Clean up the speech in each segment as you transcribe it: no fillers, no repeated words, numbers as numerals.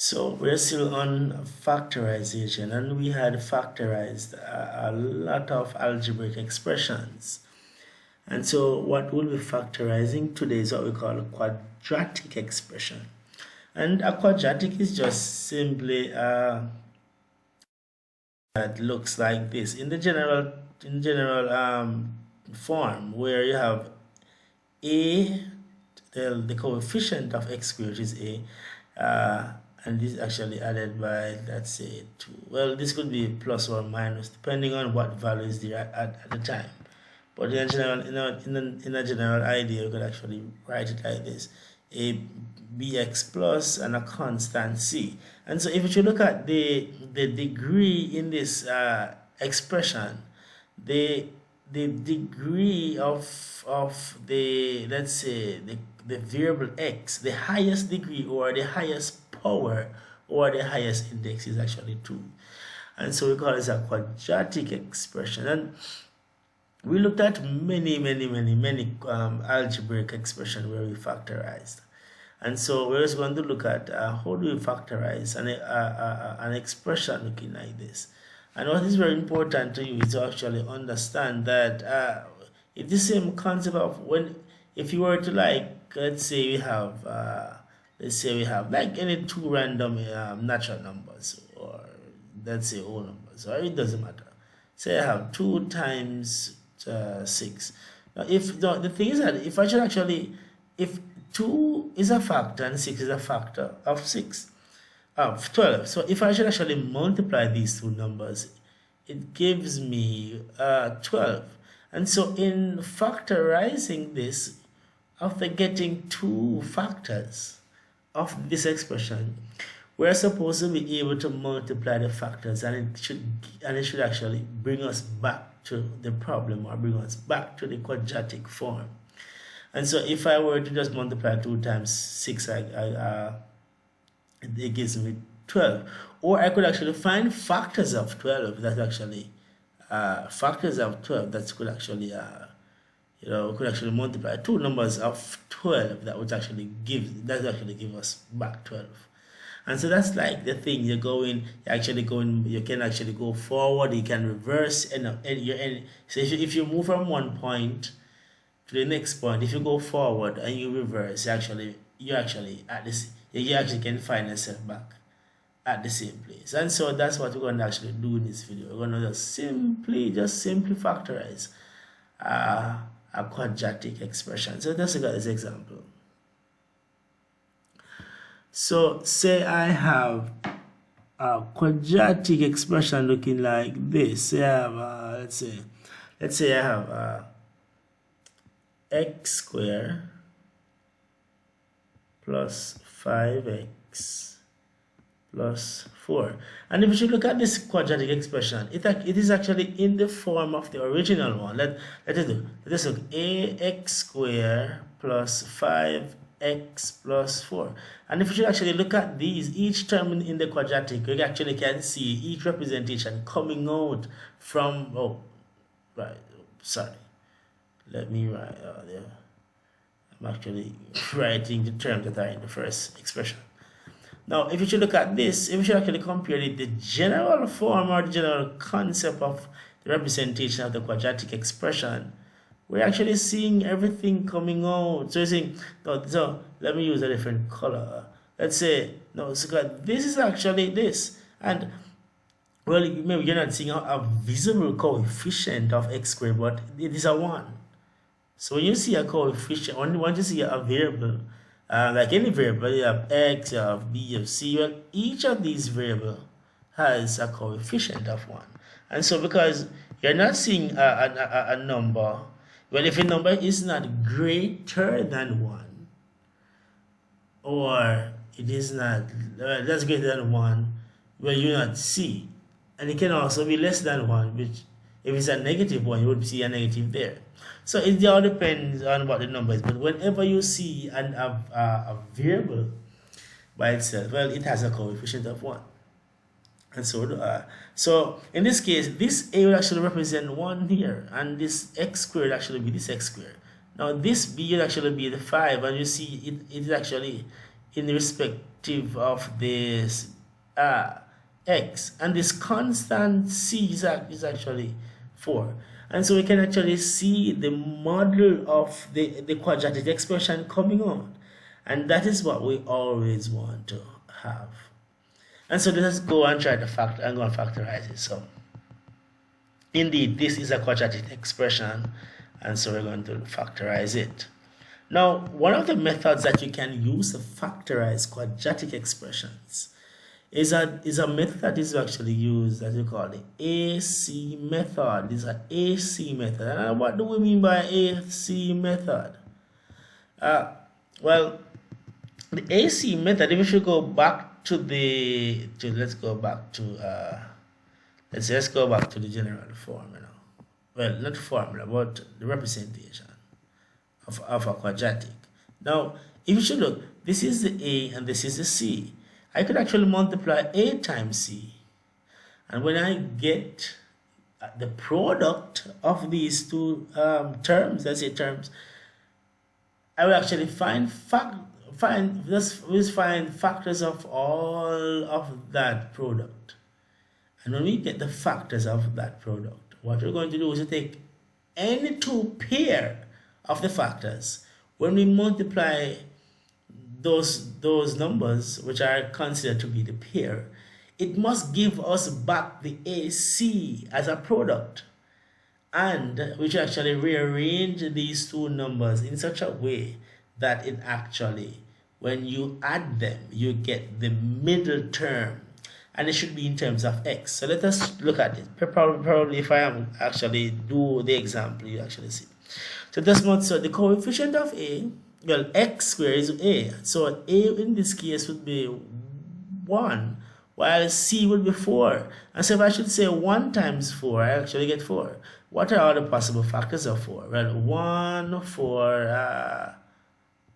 So we're still on factorization, and we had factorized a lot of algebraic expressions. And so what we'll be factorizing today is what we call a quadratic expression. And a quadratic is just simply that looks like this in the general form, where you have a, the coefficient of x squared is a, and this is actually added by, let's say, 2. Well, this could be plus or minus depending on what value is there at the time. But in a general idea, you could actually write it like this: a bx plus and a constant c. And so if you look at the degree in this expression, the degree of the, let's say, the variable x, the highest degree or the highest power or the highest index is actually 2. And so we call this a quadratic expression. And we looked at many algebraic expressions where we factorized. And so we're just going to look at how do we factorize an expression looking like this. And what is very important to you is to actually understand that it's the same concept of if you were to, like, let's say we have like any two random natural numbers, or let's say whole numbers, or it doesn't matter. Say I have 2 times 6. Now the thing is that if 2 is a factor and 6 is a factor of 12, so if I should actually multiply these two numbers, it gives me 12. And so in factorizing this, after getting 2 factors of this expression, we're supposed to be able to multiply the factors, and it should actually bring us back to the problem, or bring us back to the quadratic form. And so if I were to just multiply 2 times 6, it gives me 12. Or I could actually find factors of 12 that actually could actually could actually multiply 2 numbers of 12 that would actually give us back 12. And so that's like the thing. You can actually go forward, you can reverse, so if you move from one point to the next point, if you go forward and you reverse, you actually can find yourself back at the same place. And so that's what we're going to actually do in this video. We're going to just simply factorize a quadratic expression. So let's look at this example. So say I have a quadratic expression looking like this. Say I have let's say I have x squared plus 5x plus 4. And if you should look at this quadratic expression, it is actually in the form of the original one. Let us look. Ax squared plus 5x plus 4. And if you should actually look at these, each term in the quadratic, you actually can see each representation coming out from, let me write there. I'm actually writing the terms that are in the first expression. Now, if you should look at this, if you should actually compare it, the general form or the general concept of the representation of the quadratic expression, we're actually seeing everything coming out. So you're saying, so let me use a different color. Let's say, so this is actually this. And, well, maybe you're not seeing a visible coefficient of x squared, but it is a 1. So when you see a coefficient, once you see a variable, like any variable, you have x, you have b, you have c, well, each of these variables has a coefficient of 1. And so because you're not seeing a number, well, if a number is not greater than 1, or it is not, that's greater than 1, well, you not see. And it can also be less than 1, which if it's a negative 1, you would see a negative there. So it all depends on what the number is. But whenever you see a variable by itself, well, it has a coefficient of 1. And so in this case, this a will actually represent 1 here, and this x squared will actually be this x squared. Now this b will actually be the 5, and you see it is actually in respect derivative of this x, and this constant c is actually 4. And so we can actually see the model of the quadratic expression coming on. And that is what we always want to have. And so let's go and try to factorize it. So indeed, this is a quadratic expression, and so we're going to factorize it. Now, one of the methods that you can use to factorize quadratic expressions is a method that is actually used, as you call the AC method. This is an AC method. And what do we mean by AC method? Well, the AC method, if we should go back to let's go back to the general formula. Well, not formula, but the representation of a quadratic. Now, if you should look, this is the A and this is the C. I could actually multiply A times C. And when I get the product of these two terms, let's say terms, I will actually find factors of all of that product. And when we get the factors of that product, what we're going to do is to take any two pair of the factors. When we multiply those numbers, which are considered to be the pair, it must give us back the AC as a product. And we should actually rearrange these two numbers in such a way that it actually, when you add them, you get the middle term. And it should be in terms of x. So let us look at it. Probably if I am actually do the example, you actually see. So the coefficient of a, well, x squared is a. So a in this case would be 1, while c would be 4. And so if I should say 1 times 4, I actually get 4. What are all the possible factors of 4? Well, 1, 4,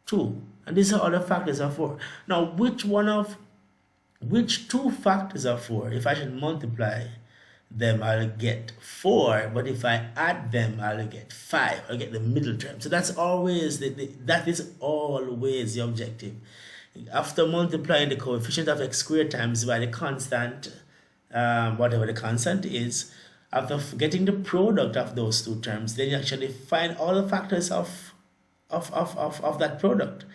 2. And these are all the factors of 4. Now, which two factors of 4? If I should multiply them, I'll get 4, but if I add them, I'll get 5. I'll get the middle term. So that's always that is always the objective. After multiplying the coefficient of x squared times by the constant, whatever the constant is, after getting the product of those two terms, then you actually find all the factors of that product,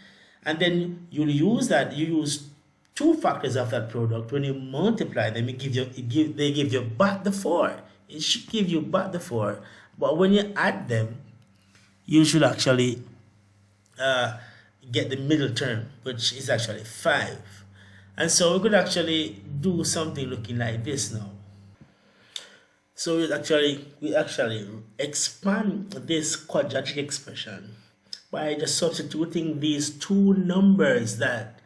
and then you'll use that. You use two factors of that product. When you multiply them, they give you back the 4. It should give you back the 4, but when you add them, you should actually get the middle term, which is actually 5. And so we could actually do something looking like this now. So we actually expand this quadratic expression by just substituting these two numbers that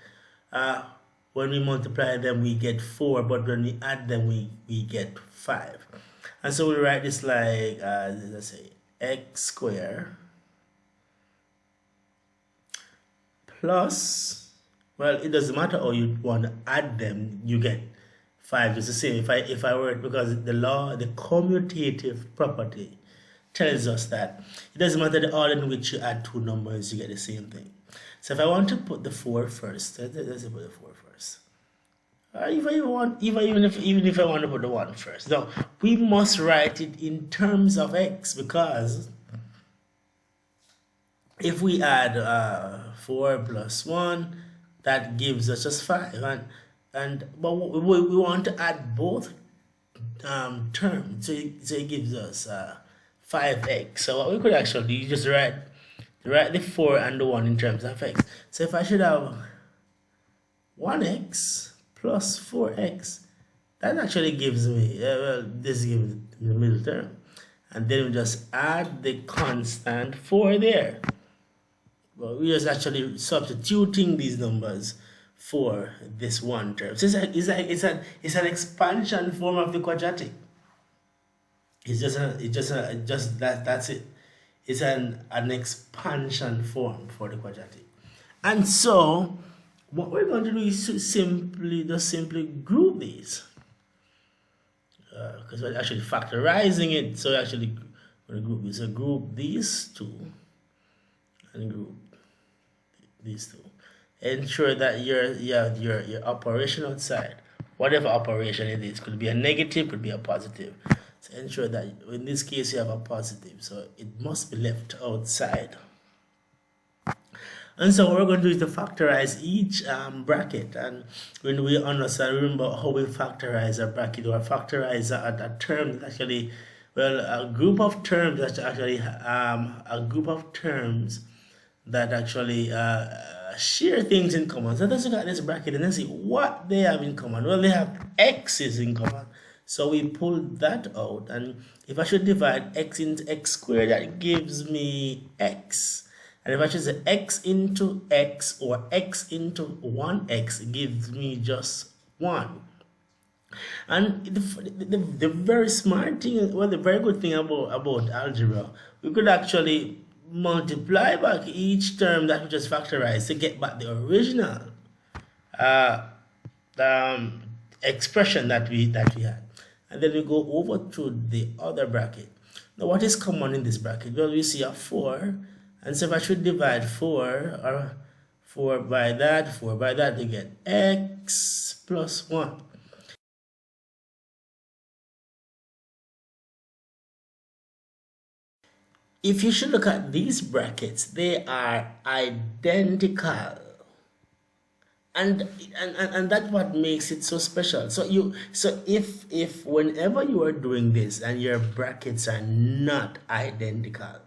when we multiply them we get 4, but when we add them we get 5. And so we write this like let's say x squared plus, well, it doesn't matter how you want to add them, you get 5. It's the same. If I were, because the commutative property tells us that it doesn't matter the order in which you add two numbers, you get the same thing. So if I want to put the 4 first, let's put the 4 first. Even if I want to put the 1 first. Now, we must write it in terms of x, because if we add 4 plus 1, that gives us just 5. But we want to add both terms, so it gives us 5x. So what we could actually do, you just write the 4 and the 1 in terms of x. So if I should have 1x plus 4x, that actually gives me, this gives the middle term. And then we just add the constant 4 there. Well, we're just actually substituting these numbers for this one term. So it's an expansion form of the quadratic. That's it. It's an expansion form for the quadratic. And so what we're going to do is to simply group these, because we're actually factorizing it. So actually we're going to group these. So group these two and group these two. ensure that your operation outside, whatever operation it is, could be a negative, could be a positive. So ensure that in this case you have a positive, so it must be left outside. And so what we're going to do is to factorize each bracket. And when we understand, remember how we factorize a bracket or factorize a term that actually, well, a group of terms that actually share things in common. So let's look at this bracket and let's see what they have in common. Well, they have x's in common. So we pull that out, and if I should divide x into x squared, that gives me x. And if I choose x into x or x into 1x, it gives me just 1. And the very smart thing, well, the very good thing about algebra, we could actually multiply back each term that we just factorized to get back the original expression that we had. And then we go over to the other bracket. Now, what is common in this bracket? Well, we see a 4. And so if I should divide 4 by that, you get x plus 1. If you should look at these brackets, they are identical. And that's what makes it so special. So if whenever you are doing this and your brackets are not identical,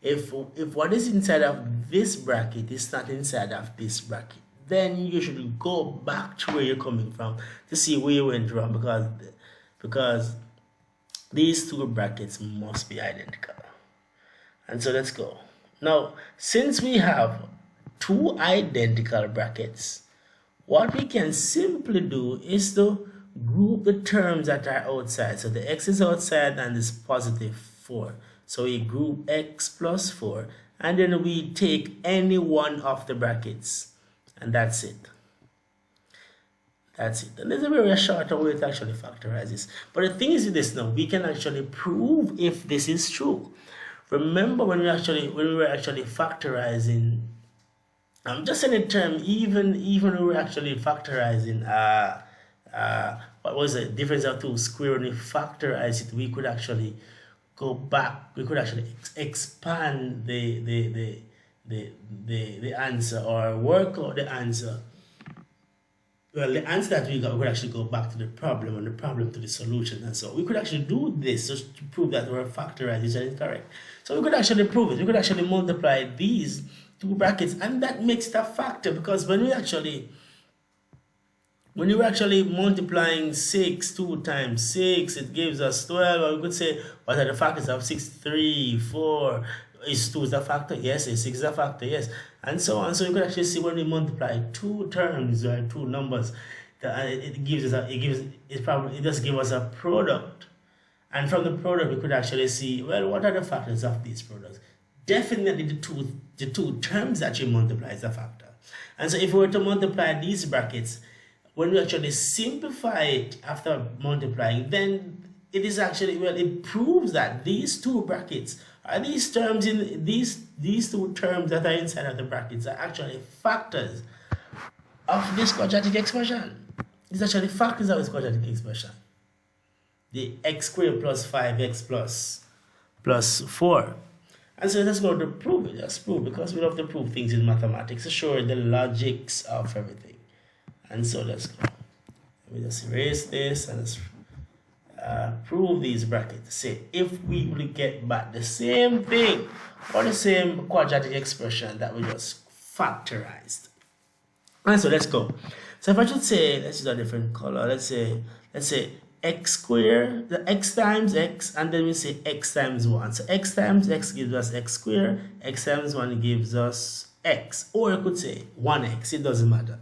if what is inside of this bracket is not inside of this bracket, then you should go back to where you're coming from to see where you went wrong, because these two brackets must be identical. And so let's go. Now, since we have two identical brackets, what we can simply do is to group the terms that are outside. So the x is outside and is positive 4. So we group x plus 4, and then we take any one of the brackets, and that's it. That's it. And there's a very short way to actually factorize this. But the thing is this now, we can actually prove if this is true. Remember when we were actually factorizing, just in a term, even when we were actually factorizing what was the difference of 2 square, when we factorize it, we could actually go back, we could actually expand the answer, or work out the answer. Well, the answer that we got, we could actually go back to the problem, and the problem to the solution. And so we could actually do this just to prove that our factorization is correct. So we could actually prove it. We could actually multiply these two brackets, and that makes it a factor, because when we were actually multiplying 2 times 6, it gives us 12. Or we could say, what are the factors of 6? 3, 4. Is 2 is a factor? Yes. Is 6 is a factor? Yes. And so on. So you could actually see when we multiply two terms or two numbers, it just gives us a product. And from the product, we could actually see, well, what are the factors of these products? Definitely the two terms that you multiply is a factor. And so if we were to multiply these brackets, when we actually simplify it after multiplying, then it is actually, well, it proves that these two brackets are these terms in these two terms that are inside of the brackets are actually factors of this quadratic expression. It's actually factors of this quadratic expression. The x squared plus 5x plus 4. And so let's go to prove it. Let's prove, because we love to prove things in mathematics to show the logics of everything. And so let's go. Let me just erase this and let's prove these brackets. Say if we will get back the same thing or the same quadratic expression that we just factorized. And so let's go. So if I should say, let's use a different color. Let's say x squared, the x times x, and then we say x times 1. So x times x gives us x squared, x times 1 gives us x. Or you could say 1x, it doesn't matter.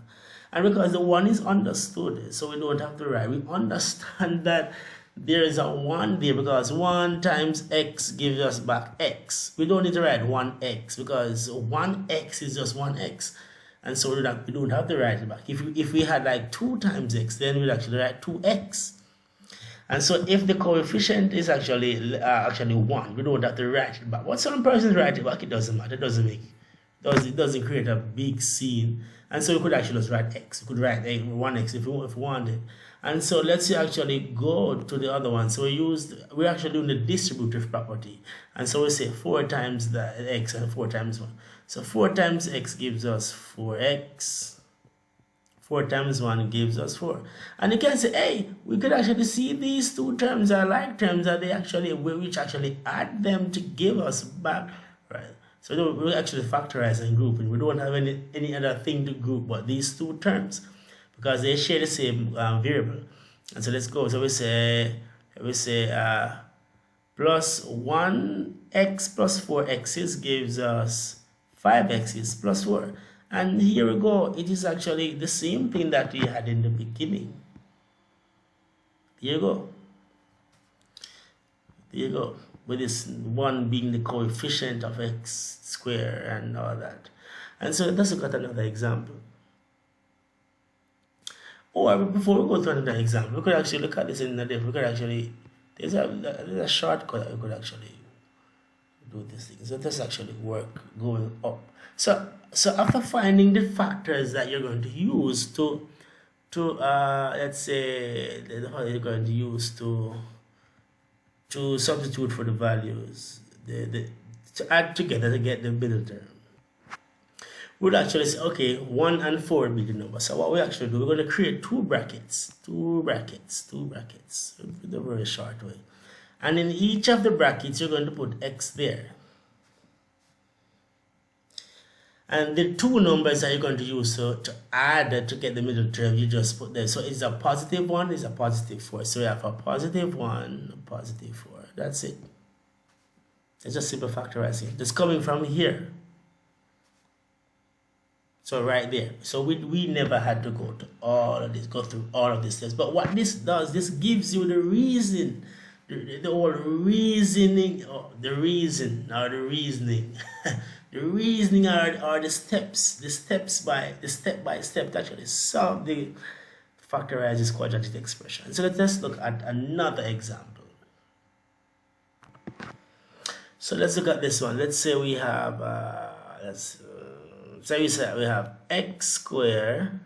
And because the 1 is understood, so we don't have to write. We understand that there is a 1 there, because 1 times x gives us back x. We don't need to write 1x, because 1x is just 1x. And so we don't have to write it back. If we had like 2 times x, then we'd actually write 2x. And so if the coefficient is actually 1, we don't have to write it back. What some persons write it back, it doesn't matter. It doesn't it doesn't create a big scene. And so we could actually just write x. We could write 1x if we wanted. And so let's actually go to the other one. So we're actually doing the distributive property. And so we say 4 times the x and 4 times 1. So 4 times x gives us 4x. 4 times 1 gives us 4. And you can say, hey, we could actually see these two terms are like terms that which actually add them to give us back, right? So we're actually factorizing and grouping. We don't have any other thing to group but these two terms because they share the same variable. And so let's go. So we say plus 1x plus 4x's gives us 5x's plus 4. And here we go. It is actually the same thing that we had in the beginning. Here you go. There you go. With this 1 being the coefficient of x squared and all that. And so let's look at another example. Or before we go to another example, we could actually look at this in a different. We could actually, there's a shortcut that we could actually do this thing. So this actually work going up. So after finding the factors that you're going to use to let's say how you're going to use to substitute for the values, to add together to get the middle term, we'd actually say, okay, 1 and 4 will be the number. So what we actually do, we're going to create two brackets, the very short way. And in each of the brackets, you're going to put x there. And the two numbers that you're going to use to add to get the middle term, you just put there. So it's a positive 1, it's a positive 4. So we have a positive 1, a positive 4. That's it. It's just simple factorizing. It's coming from here. So right there. So we never had to go through all of this steps. But what this does, this gives you the reason, the whole reasoning, or the reasoning, the reasoning are the step by step to actually solve the factorize this quadratic expression. So let's look at another example. So let's look at this one. Let's say we have we have x squared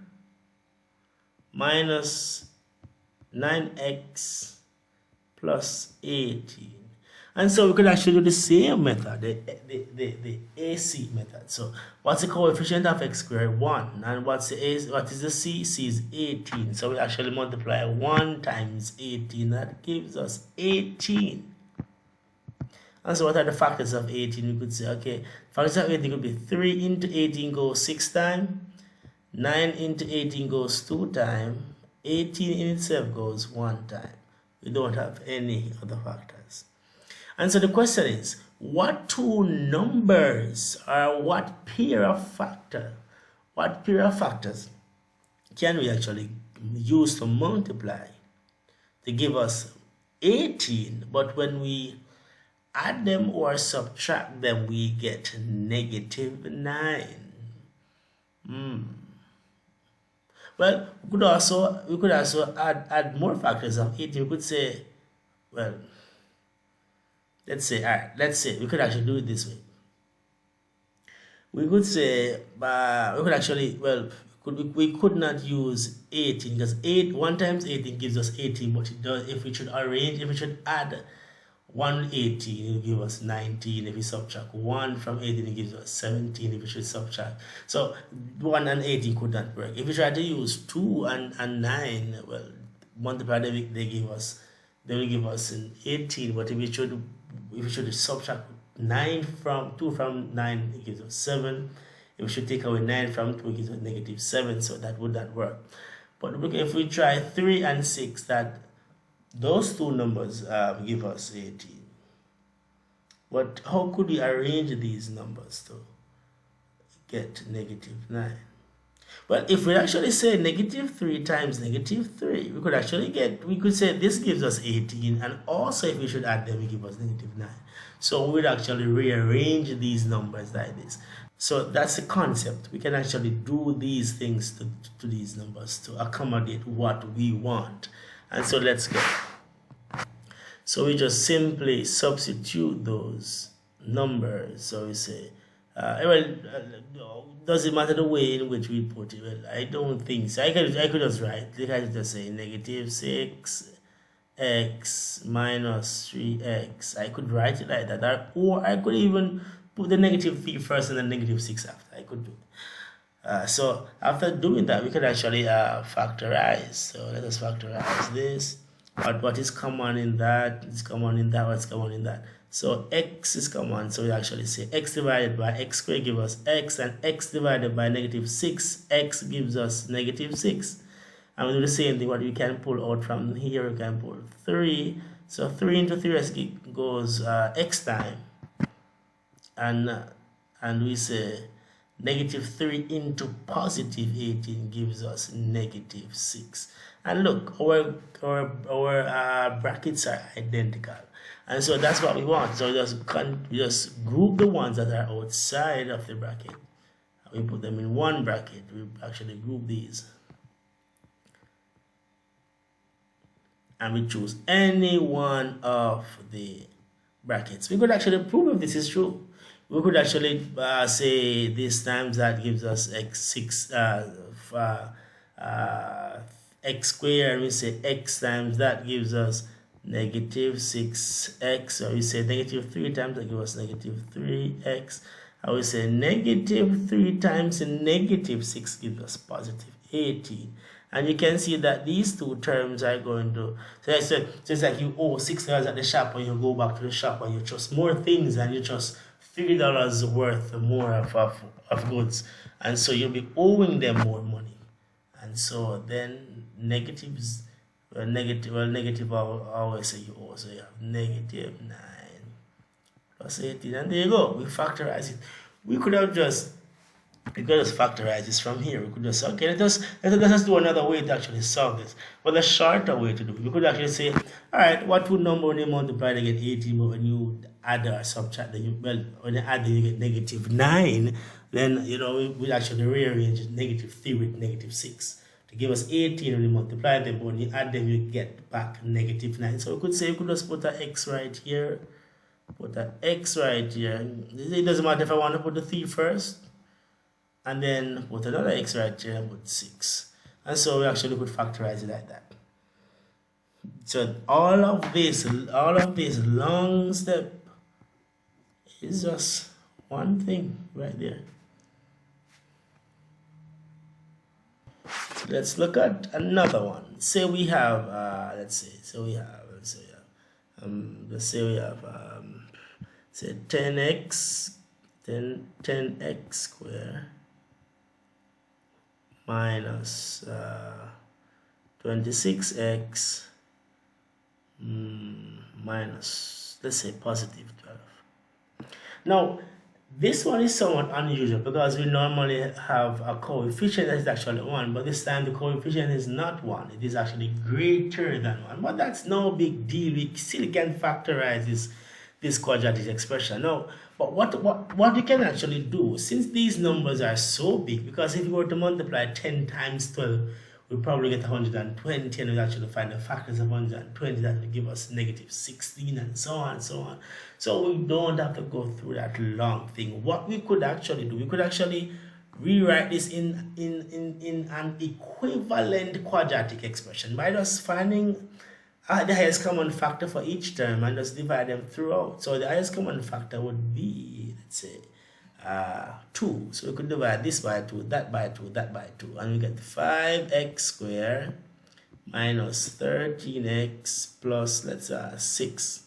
minus 9x plus 18. And so we could actually do the same method, the AC method. So what's the coefficient of x squared? 1. And what is the c? C is 18. So we actually multiply 1 times 18. That gives us 18. And so what are the factors of 18? We could say, okay, factors of 18 could be 3 into 18 goes 6 times, 9 into 18 goes 2 times, 18 in itself goes 1 time. We don't have any other factors. And so the question is, what two numbers or what pair of factors can we actually use to multiply to give us 18, but when we add them or subtract them, we get negative 9. Well, we could also add more factors of 18. We could say, well, let's say we could actually do it this way. We could say, we could not use 18 because 1 times 18 gives us 18, but it does, if we should add 118, it will give us 19. If we subtract 1 from 18, it gives us 17. If we should subtract, so 1 and 18 could not work. If we try to use 2 and 9, well, multiply them, they will give us an 18. But if we should subtract 2 from 9, it gives us 7. If we should take away 9 from 2, it gives us negative 7. So that would not work. But look, if we try 3 and 6, those two numbers give us 18. But how could we arrange these numbers to get negative 9? Well, if we actually say negative 3 times negative 3, we could say this gives us 18, and also if we should add them, it gives us negative 9. So we'd actually rearrange these numbers like this. So that's the concept. We can actually do these things to these numbers to accommodate what we want. And so let's go. So we just simply substitute those numbers. So we say does it matter the way in which we put it? Well, I don't think so. I could just write, I could just say negative 6x minus 3x. I could write it like that, or I could even put the negative 3 first and then negative 6 after. I could do it. So after doing that, we could actually factorize. So let us factorize this. What is common in that? It's common in that. What's common in that? So x is common. So we actually say x divided by x squared gives us x, and x divided by negative 6x gives us negative 6. And we do the same thing. What we can pull out from here, we can pull 3. So 3 into 3 goes x time, and we say negative 3 into positive 18 gives us negative 6. And look, our brackets are identical. And so that's what we want. So just group the ones that are outside of the bracket. We put them in one bracket. We actually group these. And we choose any one of the brackets. We could actually prove if this is true. We could actually say this times that gives us x6 x squared, and we say x times that gives us negative 6x, or we say negative 3 times that gives us negative 3x. I would say negative 3 times negative 6 gives us positive 18. And you can see that these two terms are going to, so it's like you owe $6 at the shop, and you go back to the shop and you trust more things, and you trust $3 worth more of goods, and so you'll be owing them more money. And so then negatives, negative I always say you owe, so you have negative 9 plus 18, and there you go. We factorize it. We could just factorize this from here. We could just, okay, let us do another way to actually solve this. But the shorter way to do it, we could actually say, all right, what would number when you multiply to get 18, but when you add or subtract, when you add, then you get negative 9, then, we actually rearrange negative 3 with negative 6 to give us 18 when you multiply them, but when you add them, you get back negative 9. So we could say, we could just put an x right here, put an x right here. It doesn't matter if I want to put the 3 first, and then put another x right here and put 6. And so we actually could factorize it like that. So all of this long step is just one thing right there. Let's look at another one. Say we have say 10x squared minus 26x minus, let's say, positive 12. Now, this one is somewhat unusual because we normally have a coefficient that is actually 1, but this time the coefficient is not 1. It is actually greater than 1. But that's no big deal. We still can factorize this quadratic expression. Now, but what we can actually do, since these numbers are so big, because if we were to multiply 10 times 12, we'll probably get 120, and we'll actually find the factors of 120 that will give us negative 16, and so on and so on. So we don't have to go through that long thing. What we could actually do, we could actually rewrite this in an equivalent quadratic expression by just finding the highest common factor for each term and just divide them throughout. So the highest common factor would be, let's say, 2. So we could divide this by 2, that by 2, that by 2, and we get 5x squared minus 13x plus, let's say, 6.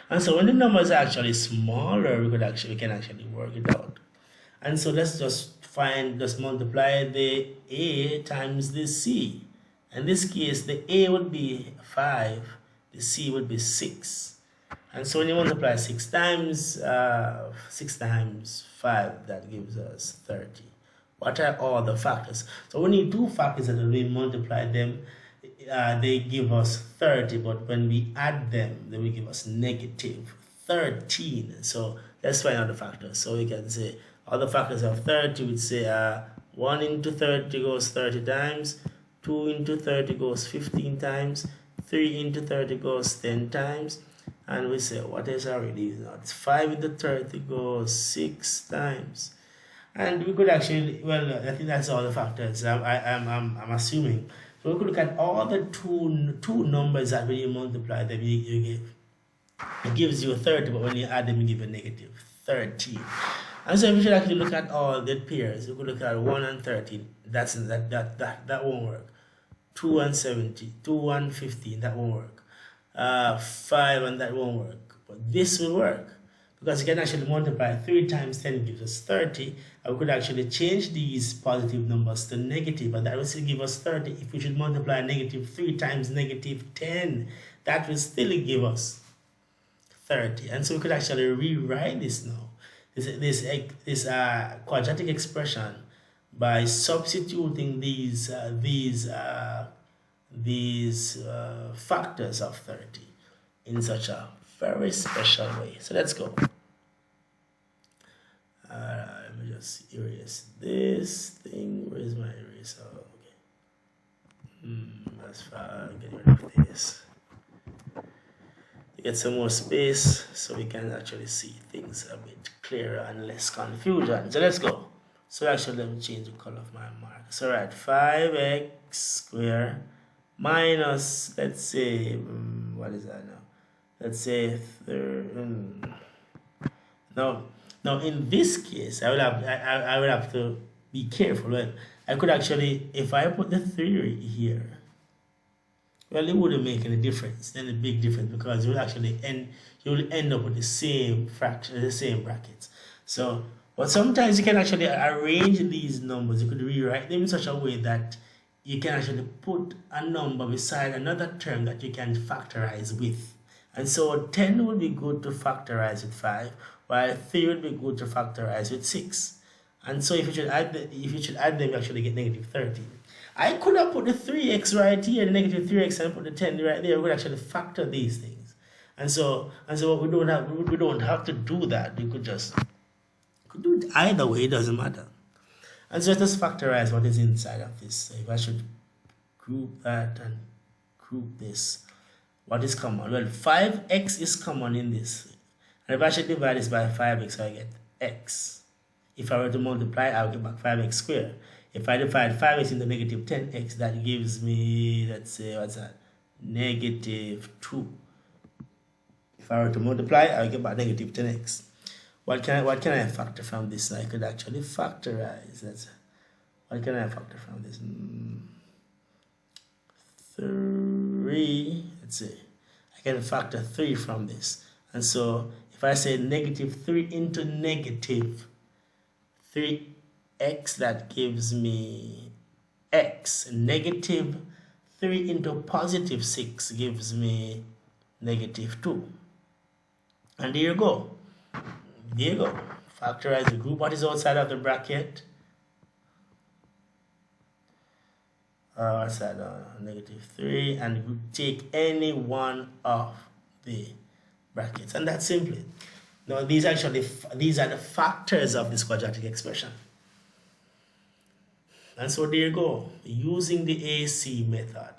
And so when the numbers are actually smaller, we can actually work it out. And so let's just multiply the a times the c. In this case, the a would be 5, the c would be 6. And so when you multiply 6 times 5, that gives us 30. What are all the factors? So when you do factors and we multiply them, they give us 30, but when we add them, they will give us negative 13. So let's find out the factors. So we can say all the factors of 30, we'd say 1 into 30 goes 30 times, 2 into 30 goes 15 times, 3 into 30 goes 10 times, And we say, what is already now? It's 5 into 30 goes 6 times. And we could actually, well, I think that's all the factors I'm assuming. So we could look at all the two numbers that when you multiply them, you give. It gives you 30, but when you add them, you give a negative 13. And so we should actually look at all the pairs. We could look at 1 and 13. That won't work. 2 and 70, 2 and 15, that won't work. 5 and that won't work. But this will work. Because you can actually multiply 3 times 10 gives us 30. And we could actually change these positive numbers to negative, and that will still give us 30. If we should multiply negative 3 times negative 10, that will still give us 30. And so we could actually rewrite this now. This quadratic expression by substituting these factors of 30 in such a very special way. So let's go. Let me just erase this thing. Where is my eraser? Okay. That's fine. Get rid of this. Get some more space so we can actually see things a bit clearer and less confusion. So let's go. So actually let me change the color of my mark. So right, 5x squared minus, let's say, what is that now? Let's say now in this case I would have to be careful. Well, I could actually, if I put the 3 here, well, it wouldn't make any difference, any big difference, because you will actually end up with the same fraction, the same brackets. So, but sometimes you can actually arrange these numbers. You could rewrite them in such a way that you can actually put a number beside another term that you can factorize with. And so 10 would be good to factorize with 5, while 3 would be good to factorize with 6. And so if you should add them, you actually get negative 13. I could have put the 3x right here, the negative 3x, and put the 10 right there. We could actually factor these things. And so we don't have to do that. We could do it either way, it doesn't matter. And so let us factorize what is inside of this. So if I should group that and group this, what is common? Well, 5x is common in this. And if I should divide this by 5x, I get x. If I were to multiply, I'll get back 5x squared. If I divide 5x into negative 10x, that gives me, let's say, what's that? Negative 2. If I were to multiply, I'll get back negative 10x. What can I factor from this? I could actually factorize. What can I factor from this? 3. Let's see. I can factor 3 from this. And so if I say negative 3 into negative 3x, that gives me x. Negative 3 into positive 6 gives me negative 2. And there you go. There you go. Factorize the group. What is outside of the bracket? What's that? Negative 3. And we take any one of the brackets. And that's simply. Now, these are the factors of this quadratic expression. And so there you go. Using the AC method.